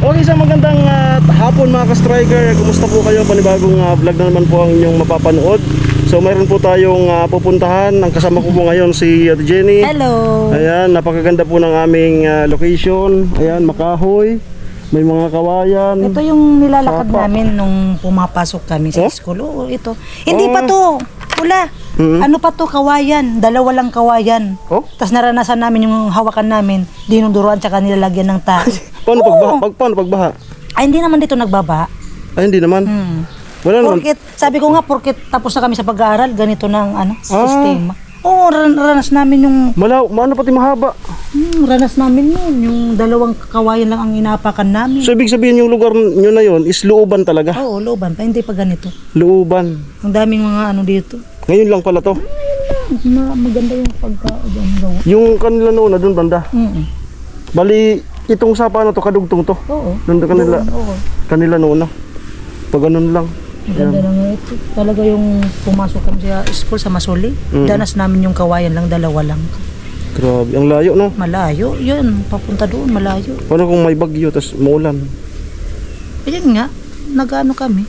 Okay, sa magandang hapon mga ka-striker. Kumusta po kayo? Panibagong vlog na naman po ang inyong mapapanood. So mayroon po tayong pupuntahan. Ang kasama ko po ngayon si Ate Jenny. Hello. Ayan, napakaganda po ng aming location. Ayan, makahoy. May mga kawayan. Ito yung nilalakad Sapa. namin nung pumapasok kami sa school. Oo, ito. Hindi pa to. Pula. Ano pa to? Kawayan. Dalawa lang kawayan. Oh? Tapos naranasan namin yung hawakan namin. Dinuduruan tsaka nilalagyan ng tae. Paano pagbaha? Paano pagbaha? Ay, hindi naman dito nagbaba. Ay, hindi naman. Wala naman. Porkit, sabi ko nga, porkit tapos na kami sa pag-aaral, ganito ng sistema. Oo, ranas namin yung... Maano pati mahaba. Ranas namin yun. Yung dalawang kawayan lang ang inapakan namin. So ibig sabihin yung lugar nyo na yon is looban talaga? Oo, looban pa. Hindi pa ganito. Looban. Ang daming mga ano dito. Ngayon lang pala to. Maganda yung pagka-gawa. Yung kanila noon na doon banda. Bali, itong sapa na to, kadugtong to. Oo. Doon kanila, Oo. kanila noon na. Pag ganun lang. Maganda lang ito. Talaga yung pumasok kami sa school sa Masuli. Danas namin yung kawayan lang, dalawa lang. Grabe, ang layo no? Malayo. Yun, papunta doon, malayo. Paano kung may bagyo, tas maulan? Ayun nga, nag-ano kami.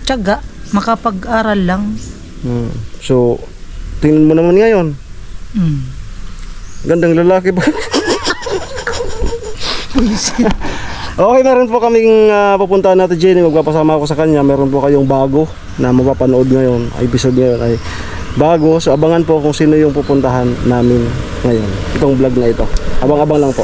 Tiyaga, makapag-aral lang. So, tingnan mo naman ngayon. Gandang lalaki ba? Okay, meron po kaming pupuntahan natin, Jenny. Magpapasama ako sa kanya. Meron po kayong bago na mapapanood ngayon. Episode ngayon ay bago. So abangan po kung sino yung pupuntahan namin ngayon. Itong vlog na ito. Abang-abang lang po.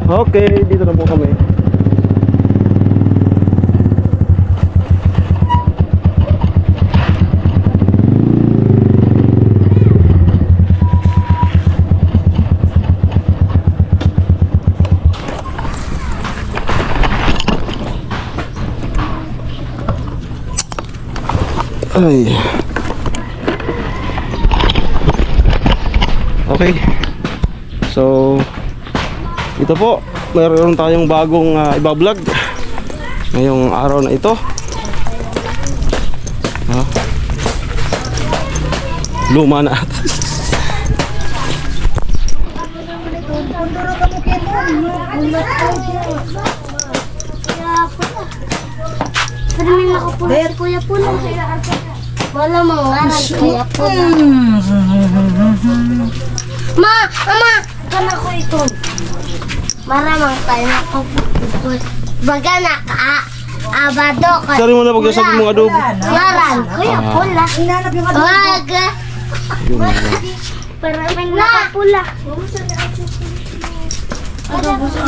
Okay, dito na po kami. Ay. Okay. So ito po mayroon tayong bagong iba-vlog ngayong araw na ito. Luma na ata. Pero may nakapula si Kuya Pula. Wala mangaran Kuya Pula. Mama, kana ko ito. Maramang tayo nakapula. Baga abado ko. Sari mo na pagkasabi mong adobo. Ngaran, Kuya Pula. Hinanap yung adobo. Waga. Para may nakapula. Adobo sa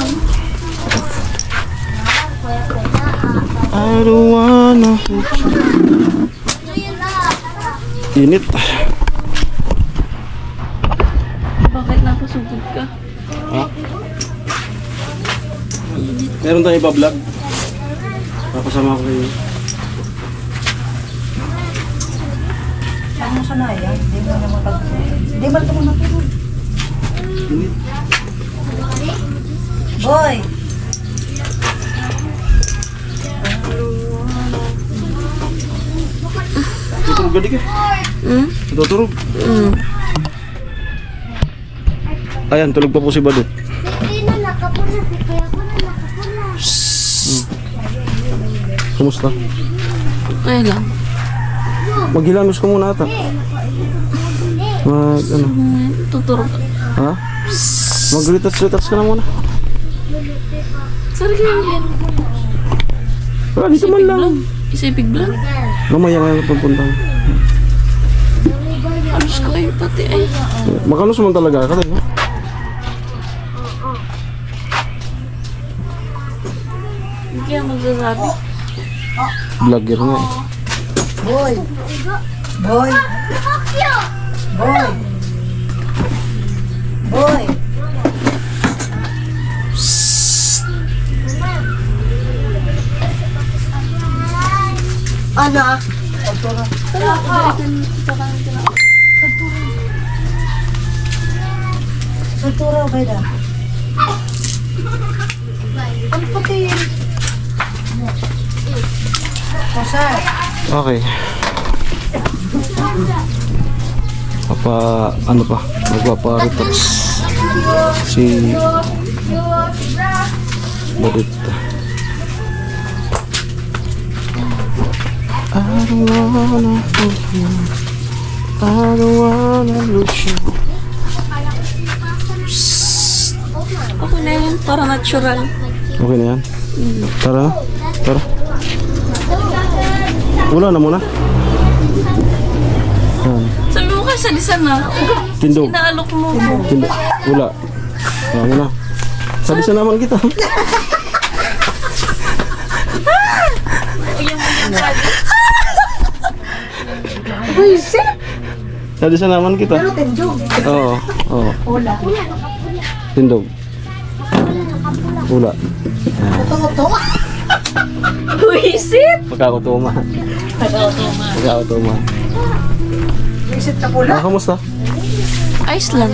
I don't wanna hurt you. Init. Bakit napasugod ka? Ha? Meron tayong iba-vlog. Papasama ko kayo. Ano sa na yan? Hindi mo naman pag... Hindi mo naman matulog. Init. Boy! Tutulog ka di ka? Tutulog? Ayan, tulog pa po si Badut. Hindi na nakapula si Kuya Pula nakapula. Kumusta? Ay lang. Maghilanos ka muna ata. Ano? Tuturog. Ha? Mag-retouch ka na muna. Sorry yan. Wala, dito man lang. Isipig lang. Mamaya nga pagpunta. Alos ko kayo pati ay. Makanos man talaga ka tayo. Hindi kaya magsasabi. Vlogger nga eh. Boy! Boy! Boy! Boy! Ano? Kultura o kaya? Ang puti. Kasar. Okay. Ano pa? Magpapa-retouch si Badut. I don't wanna hurt you. I don't wanna lose you. Okay na yan. Para natural. Okay na yan? Tara na. Tara. Wala na muna. Yan. Sabi mo kasi salisan na. Tindog. Inaalok mo ko. Tindog. Wala. Wala muna. Sabi sa naman kita. Sabi sa naman kita. Pero tindog. Oo. Oo. Wala. Tindog. Wala. Ito. Buisit! Pagkakutuma. Pagkakutuma. Visit ka pula. Kamusta? Ayos lang.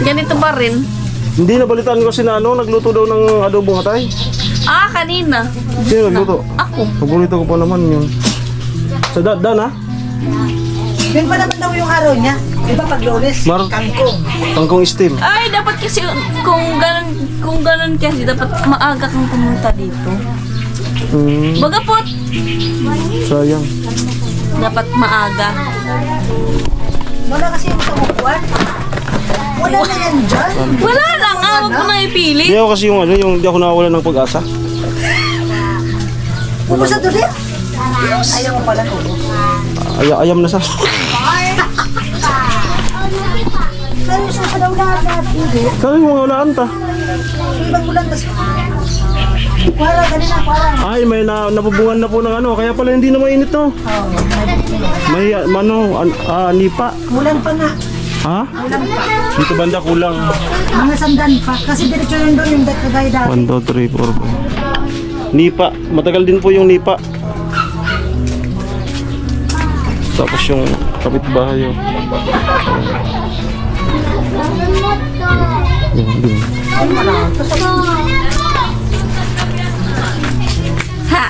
Ganito pa rin. Hindi nabalitaan ko si Nano, nagluto daw ng adobong hatay. Ah, kanina. Sino nagluto? Ako. Paborito ko pa naman yun. Sa Dan ha? Yun pa naman daw yung araw niya. Di ba pag Lunes? Kangkong. Kangkong steam. Ay, dapat kasi kung ganun kasi dapat maaga kang pumunta dito. Bagapot. Sayang. Dapat maaga. Wala kasi yung tumukuan. Wala na yan dyan. Wala lang ah, huwag mo na ipili. Hindi ako kasi yung di ako nakawala ng pag-asa. Pupusa doon eh. Ayaw mo pala ko. Ayam na sa. Pero yung susalaw na hindi. Kaya yung mga walaan ta. Ibang bulan tas. Para, kanina para. Ay, may napubungan na po ng ano. Kaya pala hindi na mainit no. May nipa. Kulang pa nga. Ha? Dito banda kulang. Mga sandan pa. Kasi diretso yun doon yung kagaya dati. 1, 2, 3, 4, 5. Nipa. Matagal din po yung nipa. Tapos yung kapitbahay. Yan, din. Ha!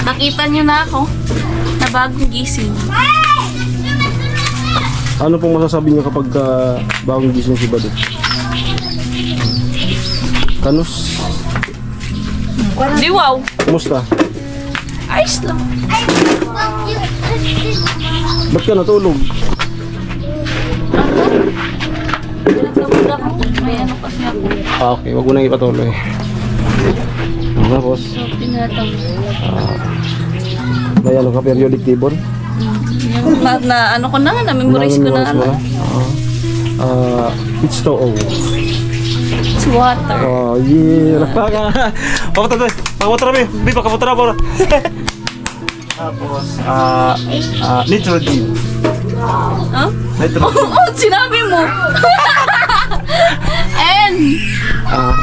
Nakita niyo na ako na bagong gising. Ano pong masasabi niyo kapag bagong gising si Badut? Kanus, Di wow! kumusta? Ayos lang. Ba't ka natulog? Pinagkamod ako. May ano kasi ako. Okay, wag mo nang ipatuloy. Tapos, Pinatawag. may ano ka, periodic table? Na ano ko na nga, na-memorize ko na ano. H2O. It's water. Oh, yeah. Pakutra doon. Pakutra mo. Bi, pakutra mo. Tapos, nitrogen. Huh? Nitrogen. Oh, sinabi mo! And,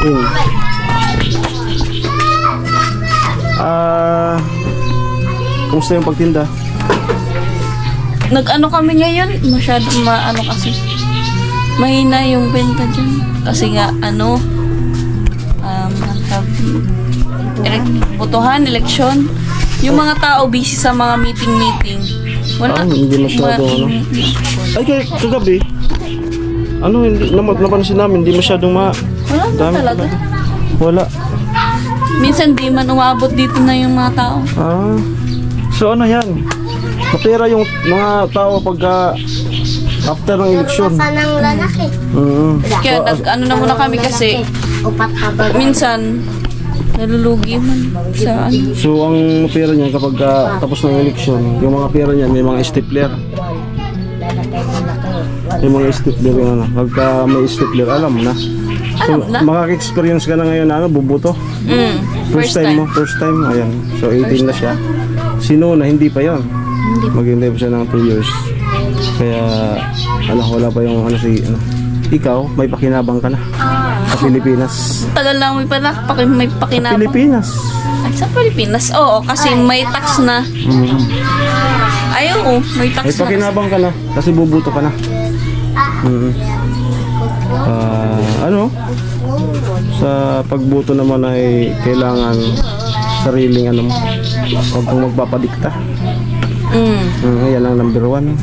In. Kumusta yung pagtinda? nag-ano kami ngayon, masyadong maano kasi. Mahina yung benta dyan. Kasi nga, ano, botohan, eleksyon. Yung mga tao busy sa mga meeting-meeting. Wala. Hindi masyado, ano? Ay, kagabi. Ano, hindi, napansin namin, hindi masyadong Wala na dami talaga. Wala. Minsan di man umabot dito na yung mga tao. So ano yan? Mapera yung mga tao pagka after ng eleksyon. Sanang lalaki. Kaya ano na muna kami kasi Upat ka ba? minsan nalulugi man sa ano. So ang pera niya kapag tapos ng eleksyon, yung mga pera niya may mga stapler. May mga stapler yung ano. Pagka may stapler, alam mo na. So, Alam na. makaka-experience ka na ngayon na ano, bubuto. First time mo, first time. Ayan. So 18 na siya. Sino na hindi pa 'yon. Maghintay pa siya ng 2 years. Kaya ano, wala pa yung ano si ano. Ikaw, may pakinabang ka na. Sa Pilipinas. Tagal lang may pakinabang. Pilipinas. Ay, sa Pilipinas? Oo, kasi may tax na. Ay, oo, may tax May na. pakinabang ka na kasi bubuto ka na. Ano? Sa pagbuto naman ay kailangan sariling ano mo. Huwag kang magpapadikta. Yan ang number 1.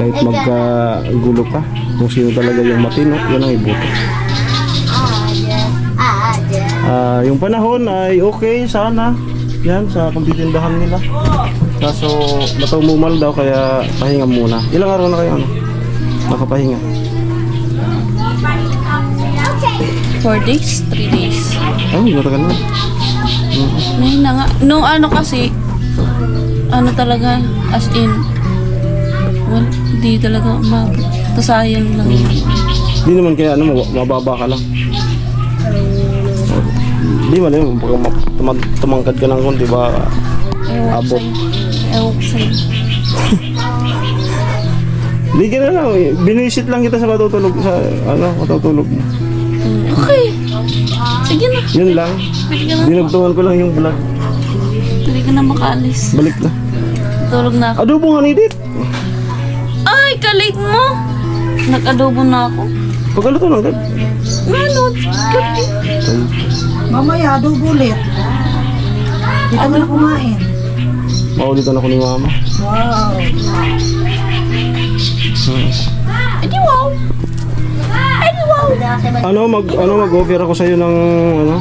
Kahit magkagulo ka, kung sino talaga yung matino, yan ang ibuto. Yung panahon ay okay sana. Yan sa pagtitindahan nila. Kaso matumumal daw kaya pahinga muna. Ilang araw na kayo ano? Nakapahinga. 4 days? 3 days? Ay, matagal na. Ngayon na nga. Nung ano kasi, ano talaga, as in, well, hindi talaga umabot. Sayang lang. Hindi naman kaya ano, mababa ka lang. Hindi man yun, pag tumangkad ka ng konti ba, abot. Ewan ko sa'yo. Hindi ka na lang, binisit lang kita sa matutulog, sa ano, matutulog mo. Okay. Sige na. Yun lang, Pwede ka na. dinagtungan ko lang yung vlog. Pwede ka na makaalis. Balik na. Tulog na ako. Adobo nga ni Dit. Ay, kalig mo! Nag-adobo na ako. Pagkaluto lang, Dit. Ano? Kapi. Mamaya, adobo ulit. Dito ka na kumain. Maulitan ako ni Mama. Wow. Edi wow! Edi wow! Mag-offer ako sa iyo ng ano?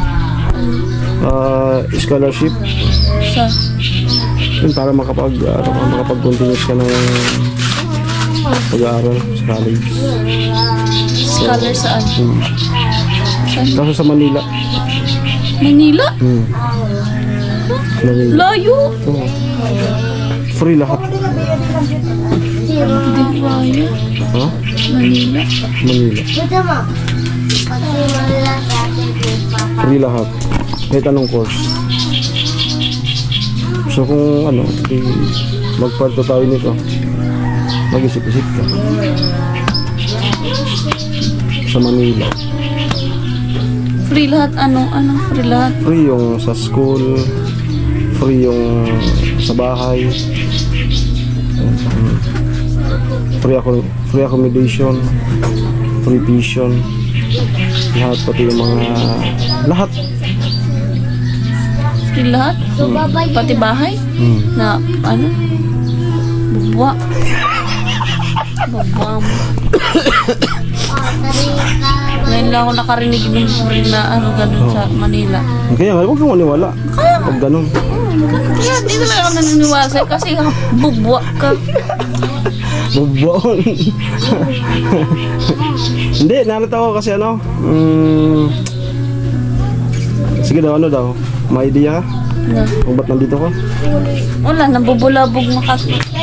Scholarship. Sa? Yun, para makapag-continuous ka ng pag-aaral sa college. Scholar saan? Saan? Kaso sa Manila. Manila? Manila. Layo! Oo. Free lahat. Hindi kaya. Ha? Manila. Manila. Buta mo. Pagsimula sa atin yung papa. Free lahat. Kahit anong course. So kung ano, magparto tayo nito, mag-isip-isip ka. Sa Manila. Free lahat? Anong free lahat? Free yung sa school, free yung sa bahay, free accommodation, free tuition, Lahat, pati yung mga... Lahat. Lahat? So, babay. Pati bahay? Hmm. Na, ano? Bubwa. Bubwa mo. Ngayon lang ako nakarinig ng rin na ano, ganun sa Manila. Kaya nga, huwag kang maniwala. Pag ganun. Kaya di na lang ako naniniwala sa'yo kasi bubwa ka. Bubuon. Hindi, narito ako kasi ano. Sige daw, ano daw? May idea ka? Na, Kung ba't nandito ka? wala, nabubulabog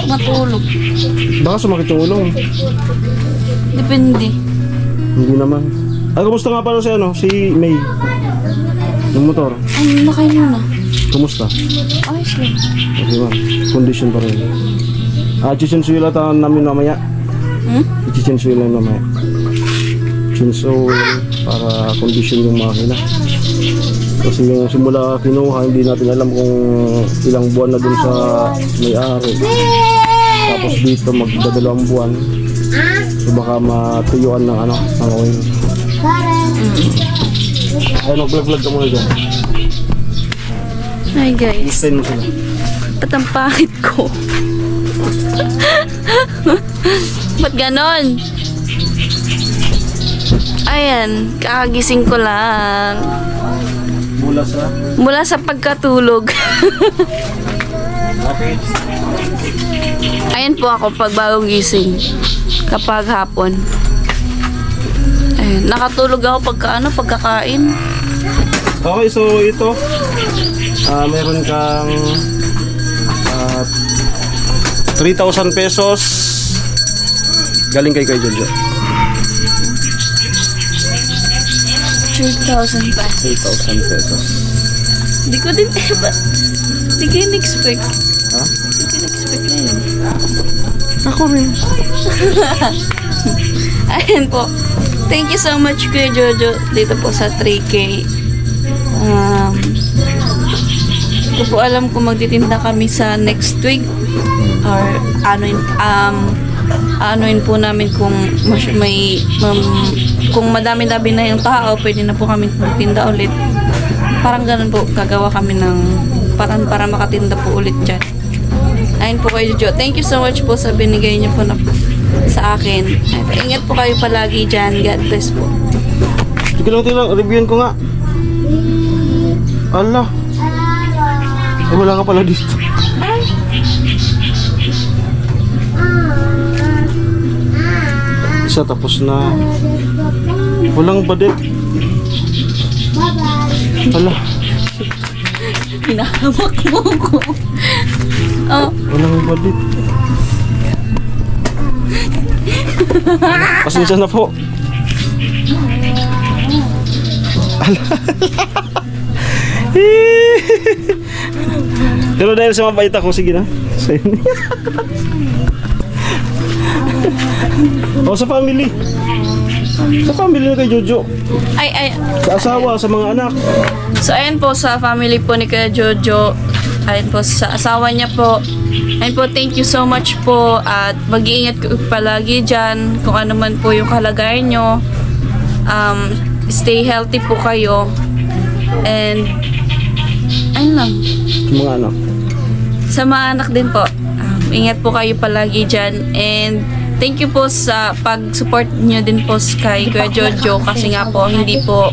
matulog. Baka sumakit yung ulo. Depende. Hindi naman. Ay, kumusta nga pala si ano? Si May. Yung motor. Ay, nakain mo na. Kumusta? Ayos lang. Okay ma'am. Condition pa rin. Chichensu yung lataan namin mamaya. Chichensu yung lang mamaya. Chinso para condition yung makina. Kasi yung simula kinuha, hindi natin alam kung ilang buwan na dun sa may-ari. Tapos dito magdadalawang buwan. So baka matuyuan ng ano, ng oil. Ay, mag-vlog ka muna dyan. Hi guys. Extend mo sila. Ba't ang pangit ko? Ba't ganon? Ayan, kakagising ko lang. Mula sa... Mula sa pagkatulog. Okay. Ayan po ako pag bagong gising. Kapag hapon. Ayan, nakatulog ako pagkakain. Okay, so ito. Meron kang 3,000 pesos galing kay Jojo. 3,000 pesos. 3,000 pesos. Di ko din di ko in-expect. Ha? Di ko in-expect na yun. Ako rin. Ayan po. Thank you so much Kuya Jojo dito po sa 3K. Hindi ko po alam kung magtitinda kami sa next week or anoin po namin kung kung madami-dami na yung tao, pwede na po kami magtinda ulit. Parang ganun po, gagawa kami ng parang para makatinda po ulit dyan. Ayun po kayo, Jojo. Thank you so much po sa binigay niyo po na sa akin. Ingat po kayo palagi dyan. God bless po. Sige lang, reviewin ko nga. Allah. Ay, wala ka pala dito. Isa tapos na. Walang badit. Ala. Hinahamak mo ko. Oh. Walang badit. Pasensya na po. Ala. Pero dahil sa mabait ako, sige na. O sa family. Sa family na kay Jojo. Ay. Sa asawa, sa mga anak. So, ayan po sa family po ni Kuya Jojo. Ayan po sa asawa niya po. Ayan po, thank you so much po. At mag-iingat palagi dyan. Kung ano man po yung kalagayan nyo. Stay healthy po kayo. And, ayun lang. Mga anak. Sa mga anak din po. Ingat po kayo palagi dyan. And, thank you po sa pag-support nyo din po kay Kuya Jojo. Kasi nga po, hindi po,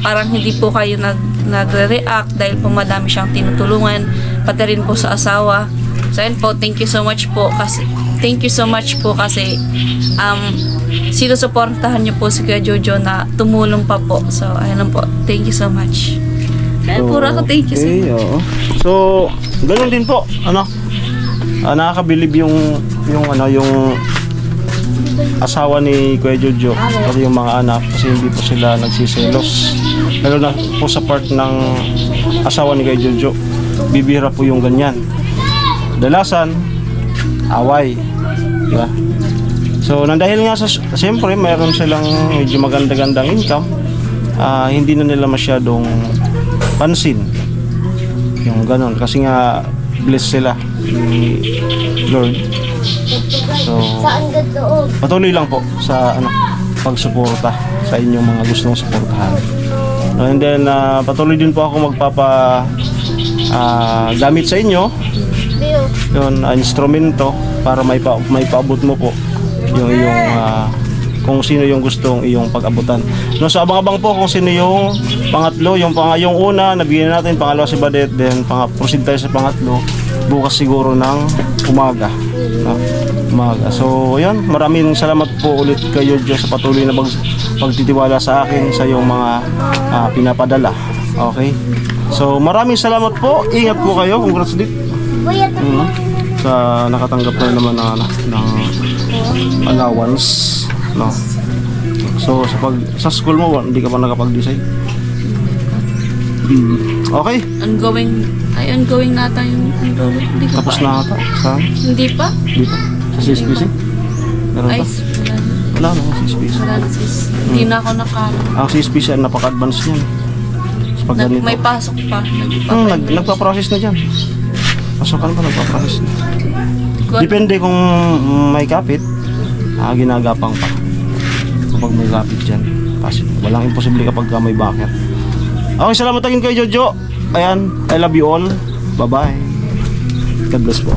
parang hindi po kayo nagre-react dahil po madami siyang tinutulungan. Pati rin po sa asawa. So, ayun po, thank you so much po kasi sinusuportahan niyo po si Kuya Jojo na tumulong pa po. So, ayun lang po. Thank you so much. Ayun, pura ko thank you so much. Oo. So, ganun din po. Ano? Nakakabilib yung asawa ni Kuya Jojo at yung mga anak kasi hindi po sila nagsiselos. Lalo na po sa part ng asawa ni Kuya Jojo. Bibira po yung ganyan. Dalasan, away. Diba? So, nandahil nga siyempre, mayroon silang medyo maganda-gandang income. Hindi na nila masyadong pansin. Yung ganon. Kasi nga, bless sila ni Lord. So, patuloy lang po sa pagsuporta sa inyong mga gustong suportahan. And then patuloy din po ako gamit sa inyo yun, instrumento para may paabot mo po yung kung sino yung gustong iyong pag-abutan. No, so abang-abang po kung sino yung pangatlo, yung una nabigyan natin, pangalawa si Badet, then proceed tayo sa pangatlo bukas siguro ng umaga. No? Umaga. So ayan, maraming salamat po ulit kayo Diyos sa patuloy na pagtitiwala sa akin sa iyong mga pinapadala. Okay? So maraming salamat po. Ingat po kayo. Congrats dit. Sa nakatanggap na naman ng allowance. No. So sa school mo hindi ka pa nakapag-decide. Okay. Ongoing nata yung enroll. Hindi ko Tapos pa. na ata. Hindi pa? Hindi pa. Sa CSPC? Meron Ay, pa? Wala na sa CSPC. wala na sis. Hindi na ako Ang CSPC ay napaka-advance niyan. Sa pag ganito. May pasok pa. Nagpa-process na dyan. Pasokan pa, nagpa-process na. Depende kung may kapit, ginagapang pa. Kapag may kapit dyan, kasi walang imposible kapag may backer. Okay, salamat again kay Jojo. Ayan, I love you all. Bye-bye. God bless po.